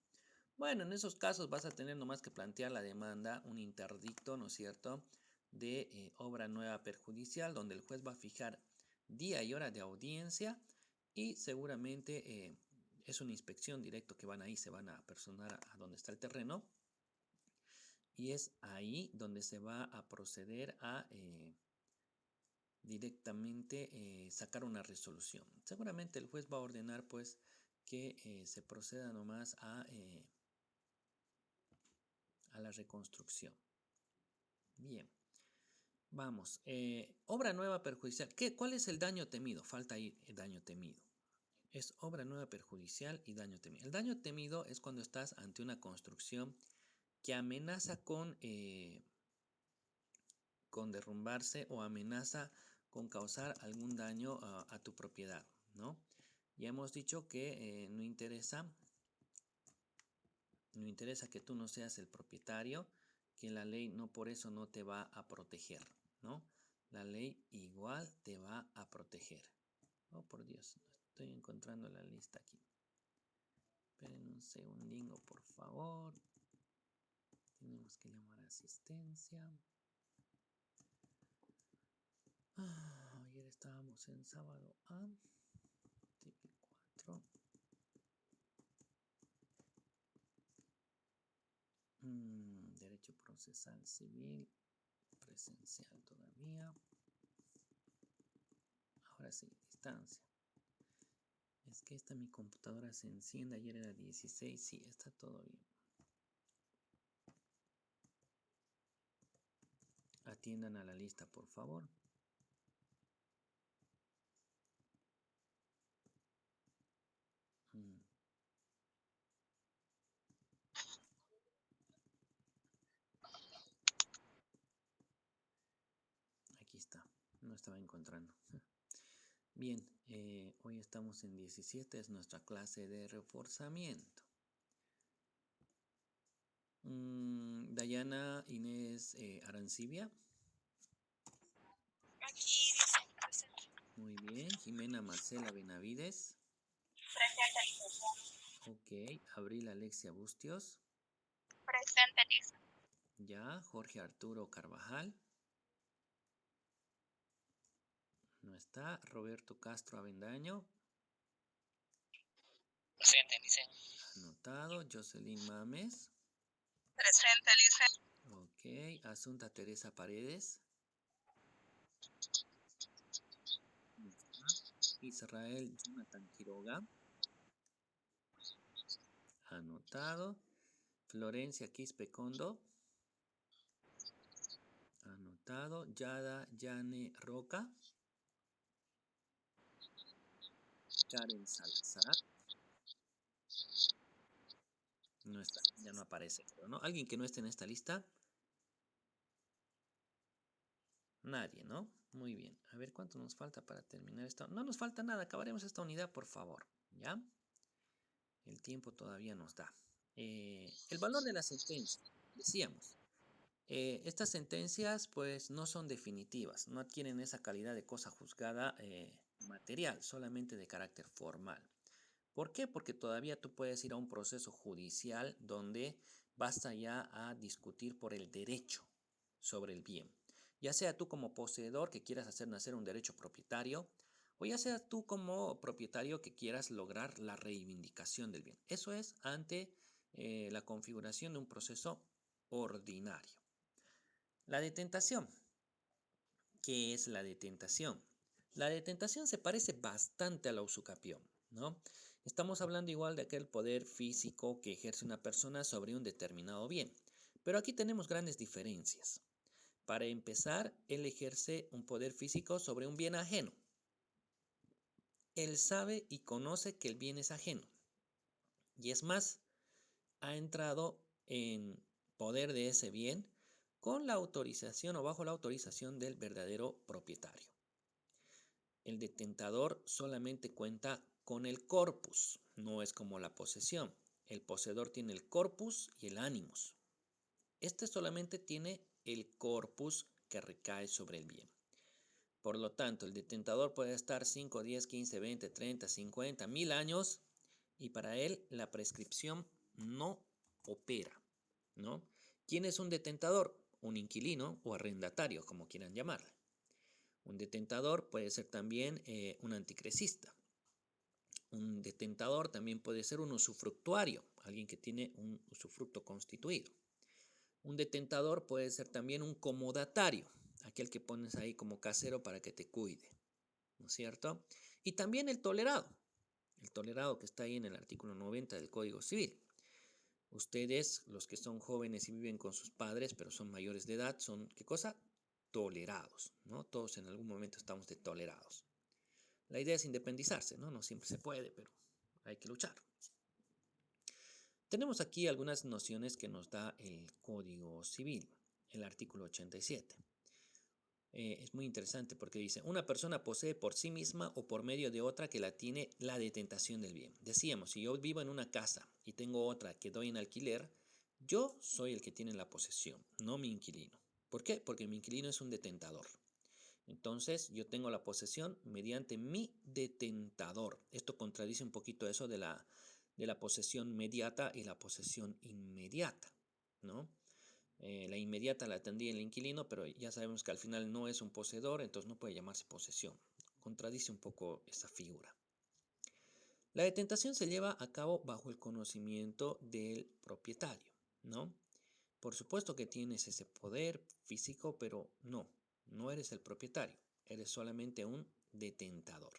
Bueno, en esos casos vas a tener nomás que plantear la demanda, un interdicto, ¿no es cierto?, de obra nueva perjudicial, donde el juez va a fijar día y hora de audiencia y seguramente es una inspección directo que van ahí, se van a personar a donde está el terreno y es ahí donde se va a proceder a directamente sacar una resolución. Seguramente el juez va a ordenar pues que se proceda nomás a la reconstrucción. Bien, vamos. Obra nueva perjudicial. ¿Cuál es el daño temido? Falta ahí el daño temido. Es obra nueva perjudicial y daño temido. El daño temido es cuando estás ante una construcción que amenaza con derrumbarse o amenaza con causar algún daño a tu propiedad, ¿no? Ya hemos dicho que no interesa que tú no seas el propietario, que la ley no por eso no te va a proteger, ¿no? La ley igual te va a proteger. Oh, por Dios, no estoy encontrando la lista aquí. Esperen un segundingo, por favor. Tenemos que llamar a asistencia. Ayer estábamos en sábado A. Tipo 4. Derecho procesal civil. Presencial todavía. Ahora sí, distancia. Es que mi computadora se enciende. Ayer era 16. Sí, está todo bien. Atiendan a la lista, por favor. Aquí está. No estaba encontrando. Bien, hoy estamos en 17. Es nuestra clase de reforzamiento. Dayana Inés Arancibia. Aquí dice presente. Muy bien. Jimena Marcela Benavides. Presente, Ok. Abril Alexia Bustios. presente, dice. Ya. Jorge Arturo Carvajal. No está. Roberto Castro Avendaño. Presente, dice. Anotado. Jocelyn Mames. Presente, dice. Ok. Asunta Teresa Paredes. No está. Israel Jonathan Quiroga. Anotado. Florencia Quispe Condo. Anotado. Yada Yane Roca. Karen Salazar. No está, ya no aparece, creo, ¿no? ¿Alguien que no esté en esta lista? Nadie, ¿no? Muy bien. A ver cuánto nos falta para terminar esto. No nos falta nada, acabaremos esta unidad, por favor. ¿Ya? El tiempo todavía nos da. El valor de la sentencia, decíamos. Estas sentencias, pues, no son definitivas, no adquieren esa calidad de cosa juzgada material, solamente de carácter formal. ¿Por qué? Porque todavía tú puedes ir a un proceso judicial donde basta ya a discutir por el derecho sobre el bien. Ya sea tú como poseedor que quieras hacer nacer un derecho propietario, o ya sea tú como propietario que quieras lograr la reivindicación del bien. Eso es ante la configuración de un proceso ordinario. La detentación. ¿Qué es la detentación? La detentación se parece bastante a la usucapión, ¿no? Estamos hablando igual de aquel poder físico que ejerce una persona sobre un determinado bien, pero aquí tenemos grandes diferencias. Para empezar, él ejerce un poder físico sobre un bien ajeno. Él sabe y conoce que el bien es ajeno. Y es más, ha entrado en poder de ese bien con la autorización o bajo la autorización del verdadero propietario. El detentador solamente cuenta con el corpus, no es como la posesión. El poseedor tiene el corpus y el animus. Este solamente tiene el corpus que recae sobre el bien. Por lo tanto, el detentador puede estar 5, 10, 15, 20, 30, 50, 1000 años y para él la prescripción no opera, ¿no? ¿Quién es un detentador? Un inquilino o arrendatario, como quieran llamarle. Un detentador puede ser también un anticresista. Un detentador también puede ser un usufructuario, alguien que tiene un usufructo constituido. Un detentador puede ser también un comodatario, aquel que pones ahí como casero para que te cuide, ¿no es cierto? Y también el tolerado que está ahí en el artículo 90 del Código Civil. Ustedes, los que son jóvenes y viven con sus padres, pero son mayores de edad, son, ¿qué cosa? Tolerados, ¿no? Todos en algún momento estamos de tolerados. La idea es independizarse, ¿no? No siempre se puede, pero hay que luchar. Tenemos aquí algunas nociones que nos da el Código Civil, el artículo 87. Es muy interesante porque dice, una persona posee por sí misma o por medio de otra que la tiene la detentación del bien. Decíamos, si yo vivo en una casa y tengo otra que doy en alquiler, yo soy el que tiene la posesión, no mi inquilino. ¿Por qué? Porque mi inquilino es un detentador. Entonces, yo tengo la posesión mediante mi detentador. Esto contradice un poquito eso de la posesión mediata y la posesión inmediata, ¿no? La inmediata la tendría el inquilino, pero ya sabemos que al final no es un poseedor, entonces no puede llamarse posesión. Contradice un poco esa figura. La detentación se lleva a cabo bajo el conocimiento del propietario, ¿no? Por supuesto que tienes ese poder físico, pero no eres el propietario, eres solamente un detentador.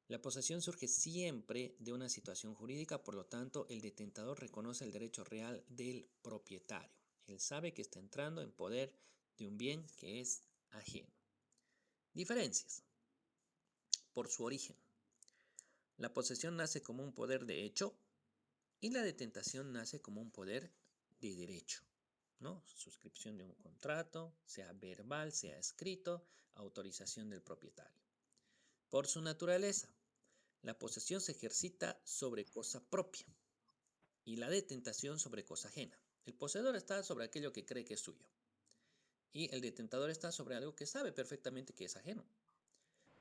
La posesión surge siempre de una situación jurídica, por lo tanto, el detentador reconoce el derecho real del propietario. Él sabe que está entrando en poder de un bien que es ajeno. Diferencias. Por su origen. La posesión nace como un poder de hecho y la detentación nace como un poder de derecho, ¿no? Suscripción de un contrato, sea verbal, sea escrito, autorización del propietario. Por su naturaleza, la posesión se ejercita sobre cosa propia y la detentación sobre cosa ajena. El poseedor está sobre aquello que cree que es suyo y el detentador está sobre algo que sabe perfectamente que es ajeno.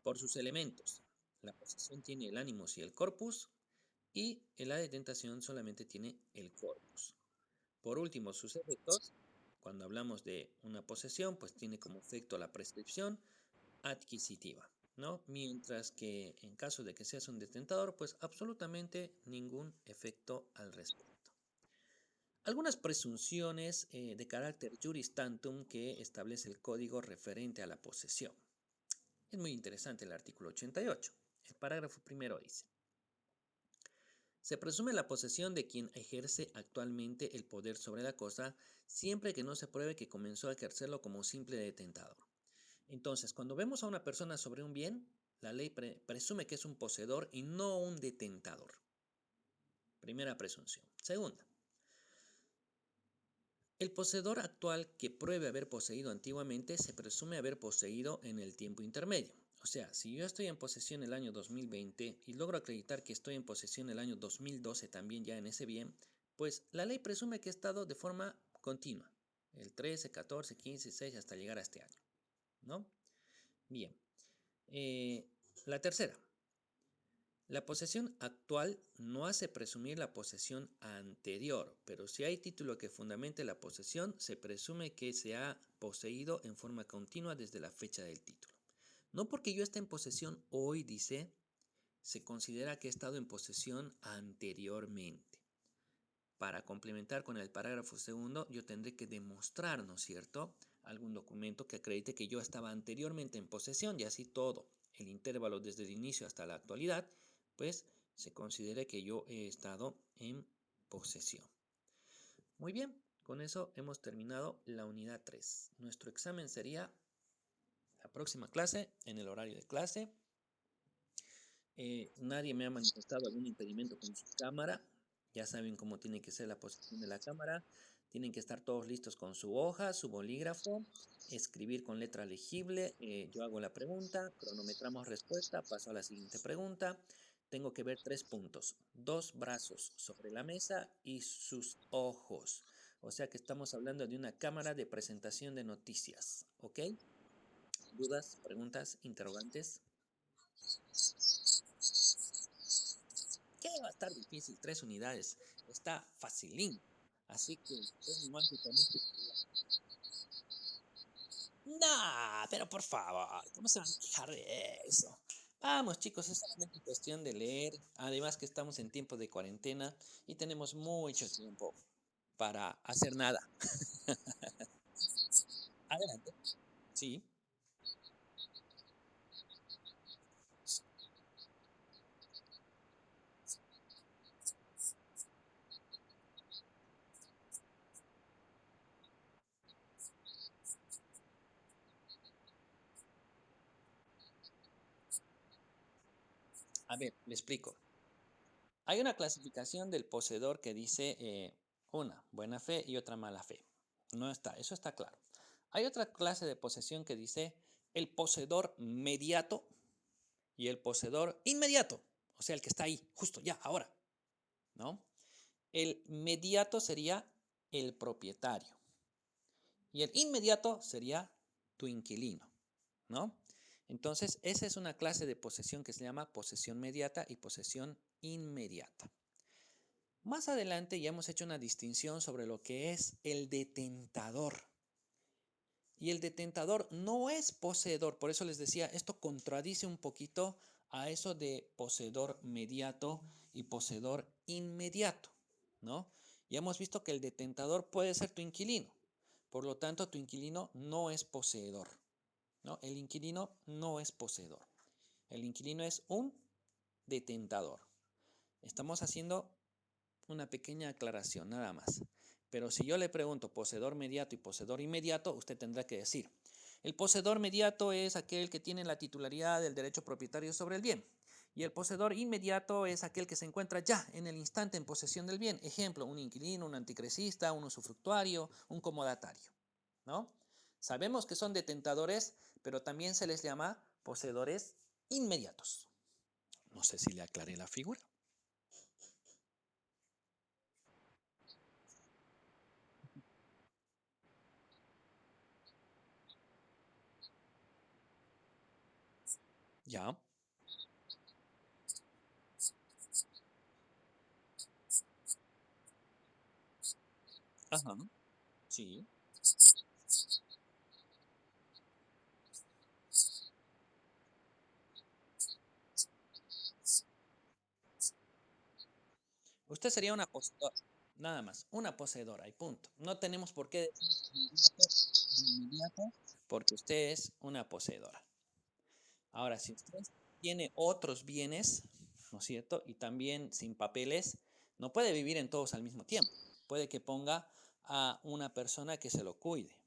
Por sus elementos, la posesión tiene el animus y el corpus y la detentación solamente tiene el corpus. Por último, sus efectos, cuando hablamos de una posesión, pues tiene como efecto la prescripción adquisitiva, ¿no? Mientras que en caso de que seas un detentador, pues absolutamente ningún efecto al respecto. Algunas presunciones de carácter juris tantum que establece el código referente a la posesión. Es muy interesante el artículo 88. El parágrafo primero dice, se presume la posesión de quien ejerce actualmente el poder sobre la cosa, siempre que no se pruebe que comenzó a ejercerlo como simple detentador. Entonces, cuando vemos a una persona sobre un bien, la ley presume que es un poseedor y no un detentador. Primera presunción. Segunda, el poseedor actual que pruebe haber poseído antiguamente se presume haber poseído en el tiempo intermedio. O sea, si yo estoy en posesión el año 2020 y logro acreditar que estoy en posesión el año 2012 también ya en ese bien, pues la ley presume que he estado de forma continua, el 13, 14, 15, 16 hasta llegar a este año, ¿no? Bien. La tercera, la posesión actual no hace presumir la posesión anterior, pero si hay título que fundamente la posesión, se presume que se ha poseído en forma continua desde la fecha del título. No porque yo esté en posesión hoy, dice, se considera que he estado en posesión anteriormente. Para complementar con el parágrafo segundo, yo tendré que demostrar, ¿no es cierto?, algún documento que acredite que yo estaba anteriormente en posesión y así todo el intervalo desde el inicio hasta la actualidad, pues se considere que yo he estado en posesión. Muy bien, con eso hemos terminado la unidad 3. Nuestro examen sería la próxima clase, en el horario de clase. Nadie me ha manifestado algún impedimento con su cámara. Ya saben cómo tiene que ser la posición de la cámara. Tienen que estar todos listos con su hoja, su bolígrafo, escribir con letra legible. Yo hago la pregunta, cronometramos respuesta, paso a la siguiente pregunta. Tengo que ver 3 puntos, 2 brazos sobre la mesa y sus ojos. O sea que estamos hablando de una cámara de presentación de noticias, ¿ok? ¿Dudas, preguntas, interrogantes? ¿Qué va a estar difícil? 3 unidades. Está facilín. Así que es nomás de ponerse a estudiar. No, pero por favor, ¿cómo se van a quejar de eso? Vamos, chicos, es solamente cuestión de leer. Además que estamos en tiempo de cuarentena y tenemos mucho tiempo para hacer nada. Adelante. Sí. A ver, le explico. Hay una clasificación del poseedor que dice una buena fe y otra mala fe. No está, eso está claro. Hay otra clase de posesión que dice el poseedor mediato y el poseedor inmediato, o sea, el que está ahí, justo ya, ahora, ¿no? El mediato sería el propietario y el inmediato sería tu inquilino, ¿no? Entonces, esa es una clase de posesión que se llama posesión mediata y posesión inmediata. Más adelante ya hemos hecho una distinción sobre lo que es el detentador. Y el detentador no es poseedor, por eso les decía, esto contradice un poquito a eso de poseedor mediato y poseedor inmediato, ¿no? Ya hemos visto que el detentador puede ser tu inquilino, por lo tanto tu inquilino no es poseedor, ¿no? El inquilino no es poseedor, el inquilino es un detentador. Estamos haciendo una pequeña aclaración, nada más. Pero si yo le pregunto poseedor mediato y poseedor inmediato, usted tendrá que decir, el poseedor mediato es aquel que tiene la titularidad del derecho propietario sobre el bien. Y el poseedor inmediato es aquel que se encuentra ya en el instante en posesión del bien. Ejemplo, un inquilino, un anticresista, un usufructuario, un comodatario, ¿no? Sabemos que son detentadores, pero también se les llama poseedores inmediatos. No sé si le aclaré la figura. Ya. Ajá. Sí. Usted sería una poseedora, nada más, una poseedora y punto. No tenemos por qué decir inmediato porque usted es una poseedora. Ahora, si usted tiene otros bienes, ¿no es cierto? Y también sin papeles, no puede vivir en todos al mismo tiempo. Puede que ponga a una persona que se lo cuide.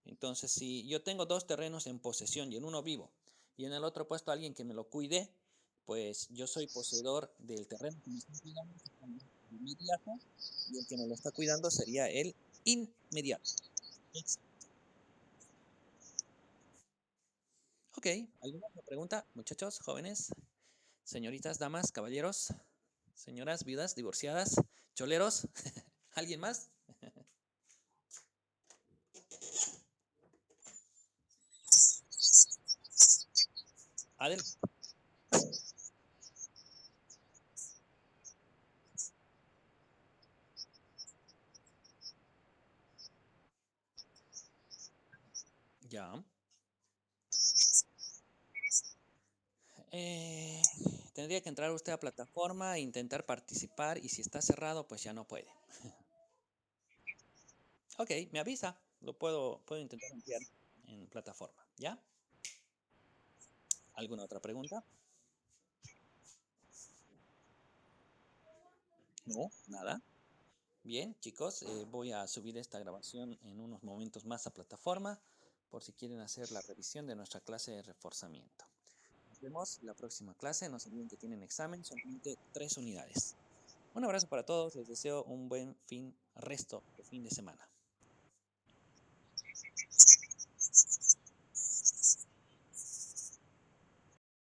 Entonces, si yo tengo 2 terrenos en posesión y en uno vivo y en el otro he puesto a alguien que me lo cuide, pues yo soy poseedor del terreno que me está cuidando, inmediato, y el que me lo está cuidando sería el inmediato. Ok, ¿alguna otra pregunta, muchachos, jóvenes, señoritas, damas, caballeros, señoras, viudas, divorciadas, choleros? ¿Alguien más? Adelante. Ya. Eh, Tendría que entrar usted a plataforma e intentar participar y si está cerrado, pues ya no puede. Ok, me avisa. Puedo intentar enviar en plataforma. ¿Ya? ¿Alguna otra pregunta? No, nada. Bien, chicos, voy a subir esta grabación en unos momentos más a plataforma por si quieren hacer la revisión de nuestra clase de reforzamiento. Nos vemos la próxima clase. No se olviden que tienen examen, solamente 3 unidades. Un abrazo para todos. Les deseo un buen resto de fin de semana.